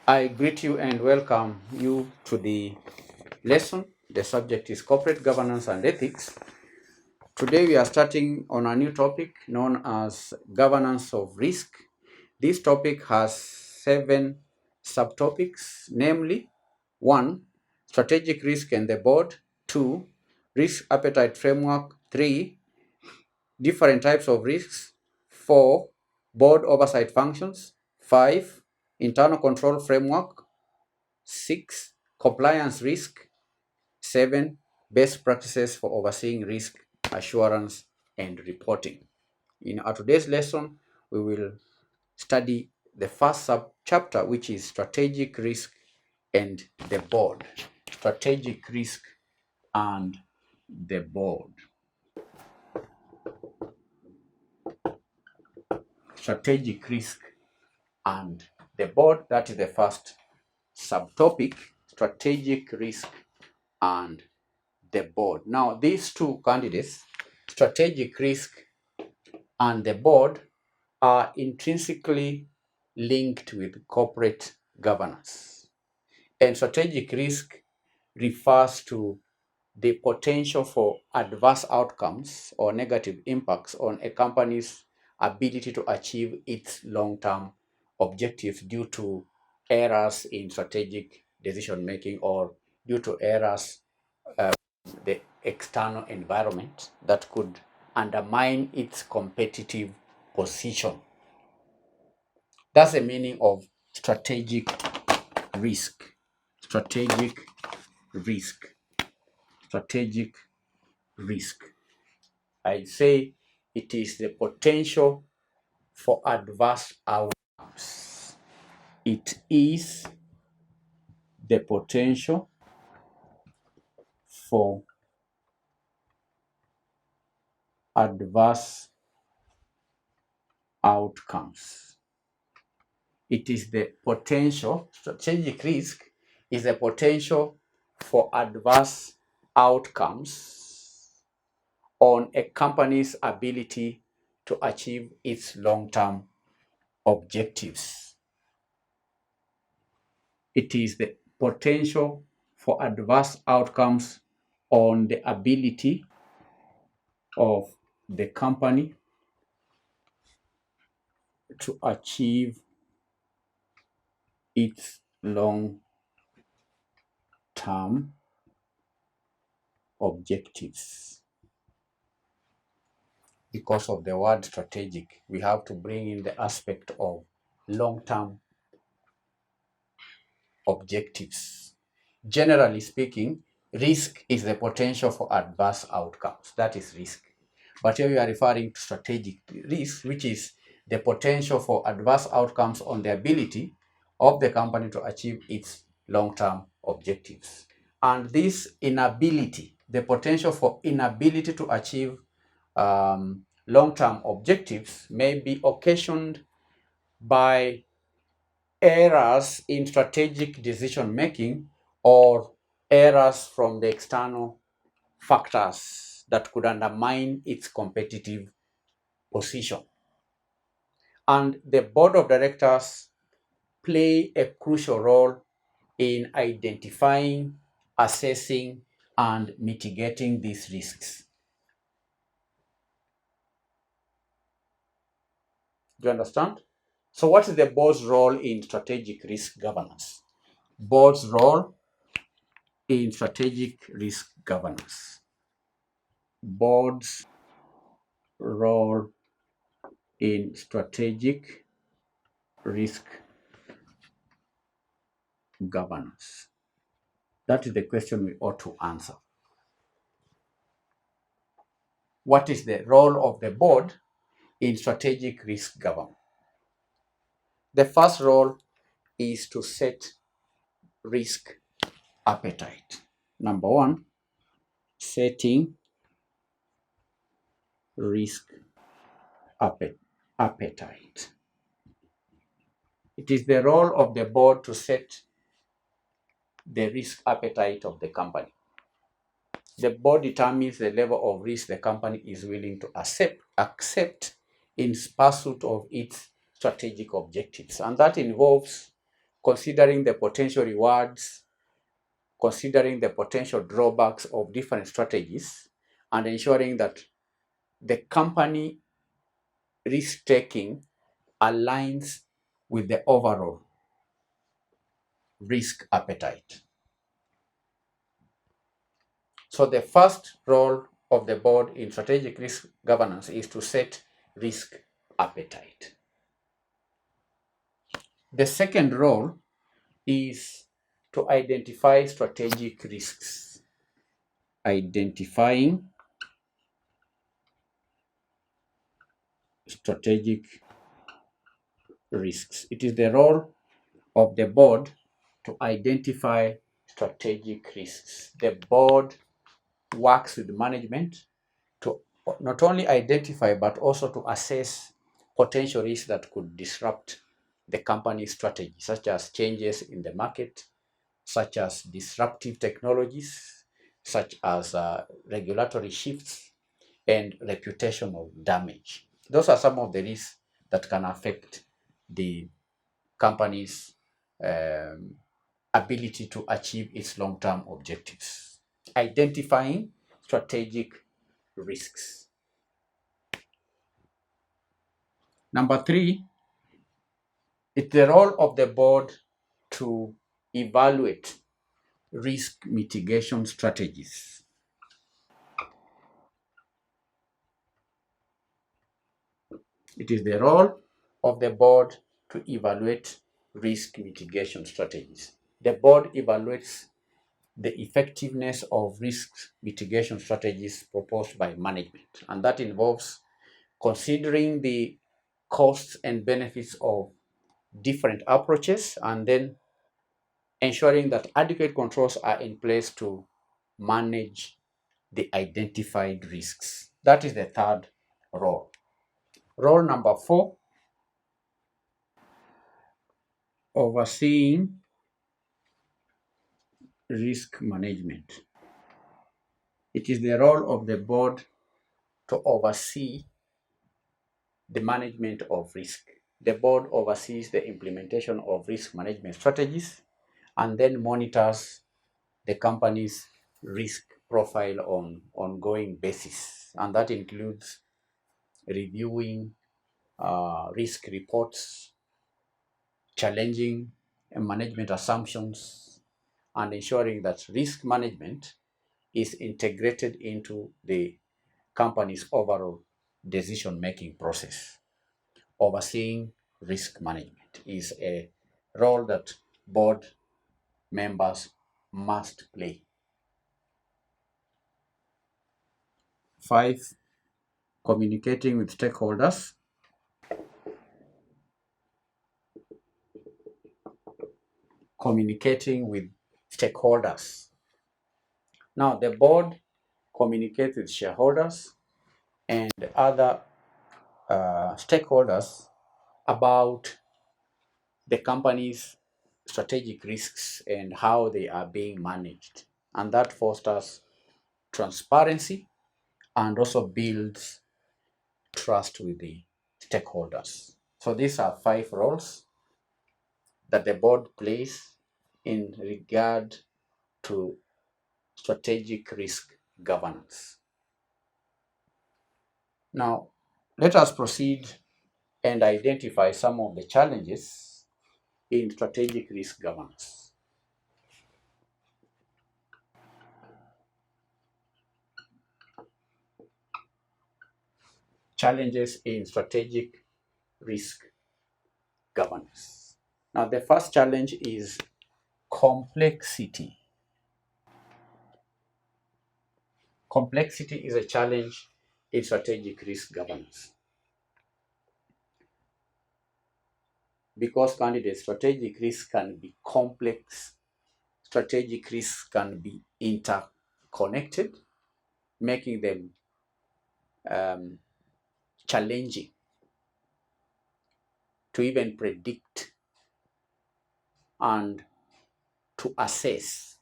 I greet you and welcome you to the lesson. The subject is corporate governance and ethics. Today we are starting on a new topic known as governance of risk. This topic has 7 subtopics, namely 1. Strategic risk and the board. 2. Risk appetite framework. 3. Different types of risks. 4. Board oversight functions. 5. Internal control framework. 6. Compliance risk. 7. Best practices for overseeing risk assurance and reporting. In our today's lesson, we will study the first sub-chapter, which is strategic risk and the board. Strategic risk and the board. Strategic risk and the board. That is the first subtopic, strategic risk and the board. Now, these two candidates, strategic risk and the board, are intrinsically linked with corporate governance. And strategic risk refers to the potential for adverse outcomes or negative impacts on a company's ability to achieve its long-term objectives due to errors in strategic decision making or due to errors the external environment that could undermine its competitive position. That's the meaning of strategic risk. Strategic risk. Strategic risk. I say it is the potential for adverse outcomes. It is the potential for adverse outcomes. It is the potential, strategic risk is the potential for adverse outcomes on a company's ability to achieve its long-term objectives. It is the potential for adverse outcomes on the ability of the company to achieve its long-term objectives. Because of the word strategic, we have to bring in the aspect of long-term objectives. Generally speaking, risk is the potential for adverse outcomes. That is risk. But here we are referring to strategic risk, which is the potential for adverse outcomes on the ability of the company to achieve its long-term objectives. And this inability, the potential for inability to achieve long-term objectives, may be occasioned by errors in strategic decision making or errors from the external factors that could undermine its competitive position. And the board of directors play a crucial role in identifying, assessing, and mitigating these risks. Do you understand? So what is the board's role in strategic risk governance? Board's role in strategic risk governance. Board's role in strategic risk governance. That is the question we ought to answer. What is the role of the board in strategic risk governance? The first role is to set risk appetite. Number 1, setting risk appetite. It is the role of the board to set the risk appetite of the company. The board determines the level of risk the company is willing to accept in pursuit of its strategic objectives, and that involves considering the potential rewards, considering the potential drawbacks of different strategies, and ensuring that the company risk taking aligns with the overall risk appetite. So the first role of the board in strategic risk governance is to set risk appetite. The second role is to identify strategic risks. Identifying strategic risks. It is the role of the board to identify strategic risks. The board works with management to not only identify but also to assess potential risks that could disrupt the company's strategy, such as changes in the market, such as disruptive technologies, such as regulatory shifts, and reputational damage. Those are some of the risks that can affect the company's um, ability to achieve its long-term objectives. Identifying strategic risks. Number three, it's the role of the board to evaluate risk mitigation strategies. It is the role of the board to evaluate risk mitigation strategies. The board evaluates the effectiveness of risk mitigation strategies proposed by management, and that involves considering the costs and benefits of different approaches and then ensuring that adequate controls are in place to manage the identified risks. That is the third role. Role number four, overseeing risk management. It is the role of the board to oversee the management of risk. The board oversees the implementation of risk management strategies and then monitors the company's risk profile on ongoing basis. And that includes reviewing risk reports, challenging management assumptions, and ensuring that risk management is integrated into the company's overall decision-making process. Overseeing risk management is a role that board members must play. Five, communicating with stakeholders. Communicating with stakeholders. Now, the board communicates with shareholders and other stakeholders about the company's strategic risks and how they are being managed. And that fosters transparency and also builds trust with the stakeholders. So these are five roles that the board plays in regard to strategic risk governance. Now, let us proceed and identify some of the challenges in strategic risk governance. Challenges in strategic risk governance. Now, the first challenge is complexity. Complexity is a challenge in strategic risk governance because candidate strategic risk can be complex, strategic risks can be interconnected, making them challenging to even predict and to assess.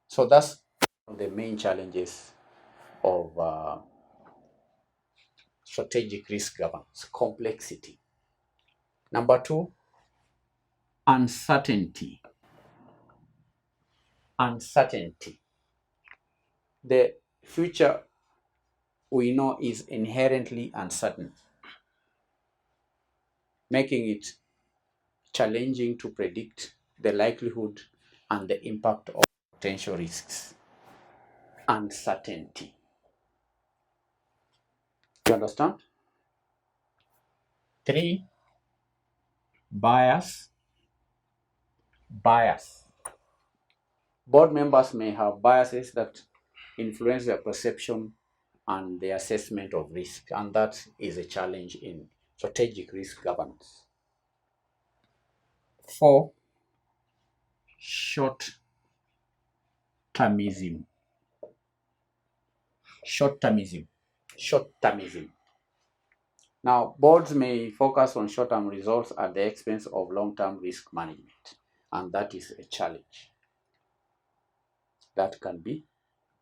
So that's one of the main challenges of strategic risk governance? Complexity. Number two, uncertainty. Uncertainty. The future we know is inherently uncertain, making it challenging to predict the likelihood and the impact of potential risks. Uncertainty. You understand? Three, bias. Bias. Board members may have biases that influence their perception and the assessment of risk, and that is a challenge in strategic risk governance. Four, short-termism. Short-termism. Short-termism. Now, boards may focus on short-term results at the expense of long-term risk management, and that is a challenge. That can be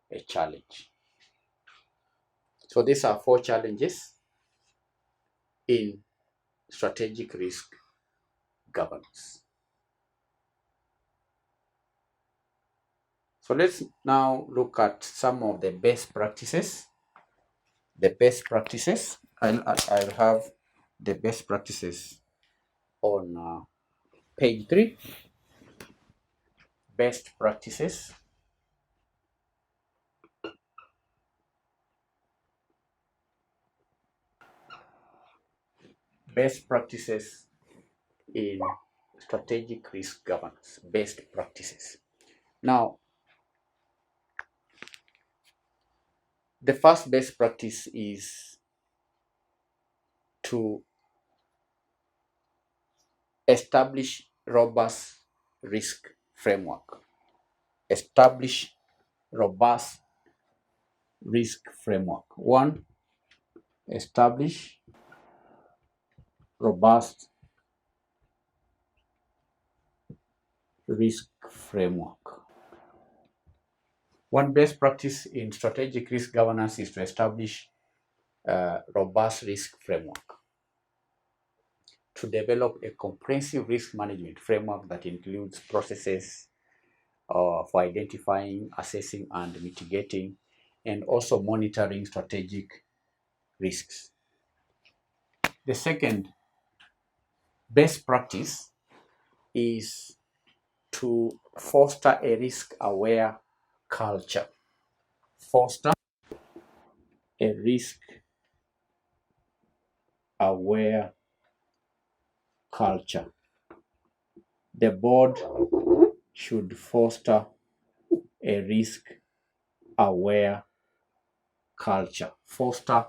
a challenge. So these are four challenges in strategic risk governance. So let's now look at some of the best practices. The best practices, I'll have the best practices on page 3. Best practices. Best practices in strategic risk governance. Best practices. Now, the first best practice is to establish robust risk framework. Establish robust risk framework. One, establish robust risk framework. One best practice in strategic risk governance is to establish a robust risk framework. To develop a comprehensive risk management framework that includes processes for identifying, assessing, and mitigating, and also monitoring strategic risks. The second best practice is to foster a risk-aware culture. Foster a risk-aware culture. The board should foster a risk-aware culture. Foster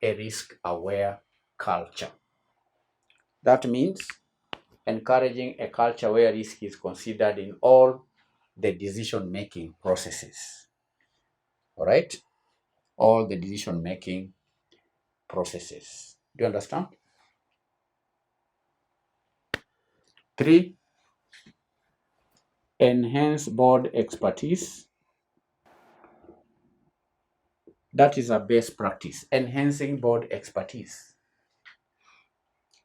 a risk-aware culture. That means encouraging a culture where risk is considered in all the decision-making processes. All right? All the decision-making processes. Do you understand? 3, enhance board expertise. That is a best practice, enhancing board expertise.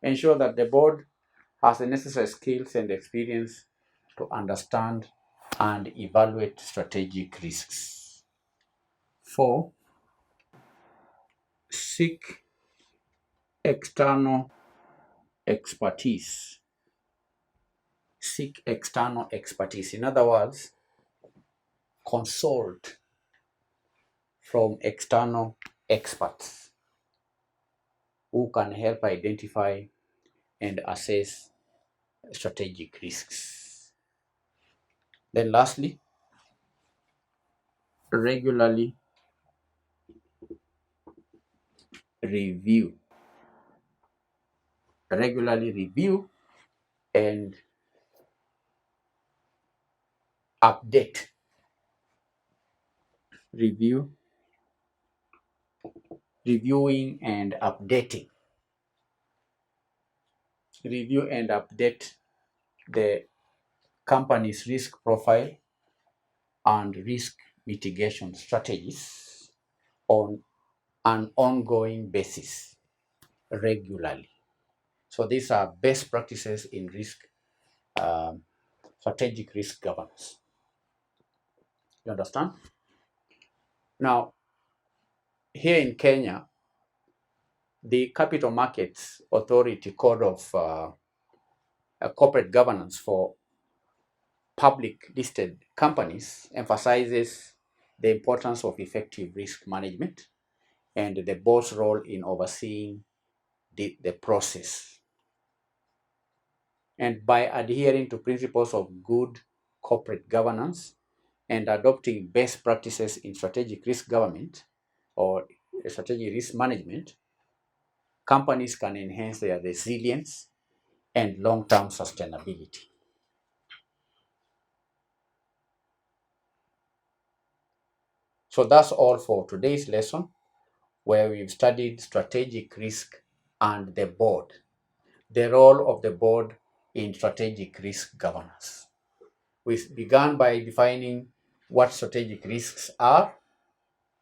Ensure that the board has the necessary skills and experience to understand and evaluate strategic risks. 4, seek external expertise. Seek external expertise. In other words, consult from external experts who can help identify and assess strategic risks. Then lastly, regularly review. Regularly review and update. Reviewing and updating. Review and update the company's risk profile and risk mitigation strategies on an ongoing basis regularly. So these are best practices in um, strategic risk governance. You understand? Now, here in Kenya, the Capital Markets Authority Code of Corporate Governance for public listed companies emphasizes the importance of effective risk management and the board's role in overseeing the process. And by adhering to principles of good corporate governance and adopting best practices in strategic risk government or strategic risk management, companies can enhance their resilience and long-term sustainability. So that's all for today's lesson, where we've studied strategic risk and the board, the role of the board in strategic risk governance. We began by defining what strategic risks are.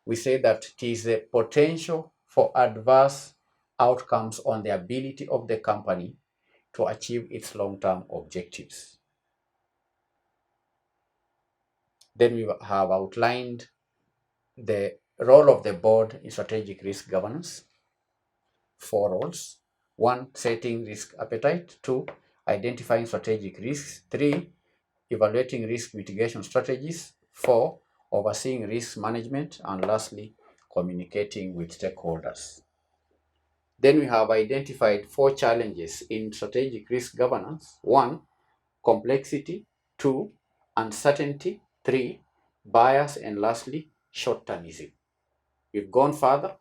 We say that it is the potential for adverse outcomes on the ability of the company to achieve its long-term objectives. Then we have outlined the role of the board in strategic risk governance. Four roles. One, setting risk appetite. Two, identifying strategic risks. Three, evaluating risk mitigation strategies. Four, overseeing risk management. And lastly, communicating with stakeholders. Then we have identified four challenges in strategic risk governance. One, complexity. Two, uncertainty. Three, bias. And lastly, short-termism. We've gone further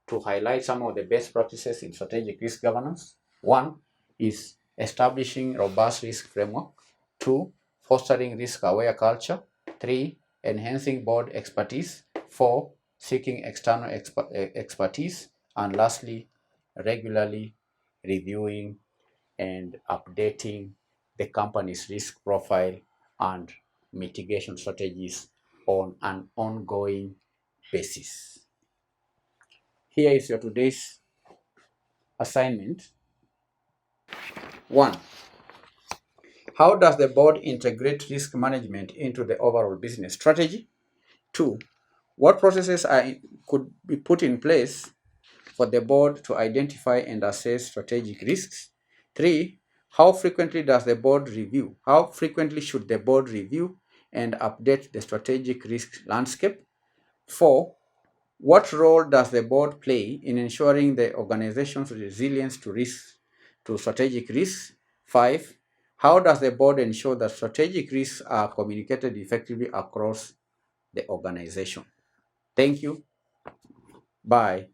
to highlight some of the best practices in strategic risk governance. One is establishing robust risk framework. Two, fostering risk-aware culture. Three, enhancing board expertise. Four, seeking external expertise. And lastly, regularly reviewing and updating the company's risk profile and mitigation strategies on an ongoing basis. Here is your today's assignment. 1. How does the board integrate risk management into the overall business strategy? 2. What processes could be put in place for the board to identify and assess strategic risks? 3. How frequently does the board review? How frequently should the board review and update the strategic risk landscape? 4. What role does the board play in ensuring the organization's resilience to strategic risks? 5. How does the board ensure that strategic risks are communicated effectively across the organization? Thank you. Bye.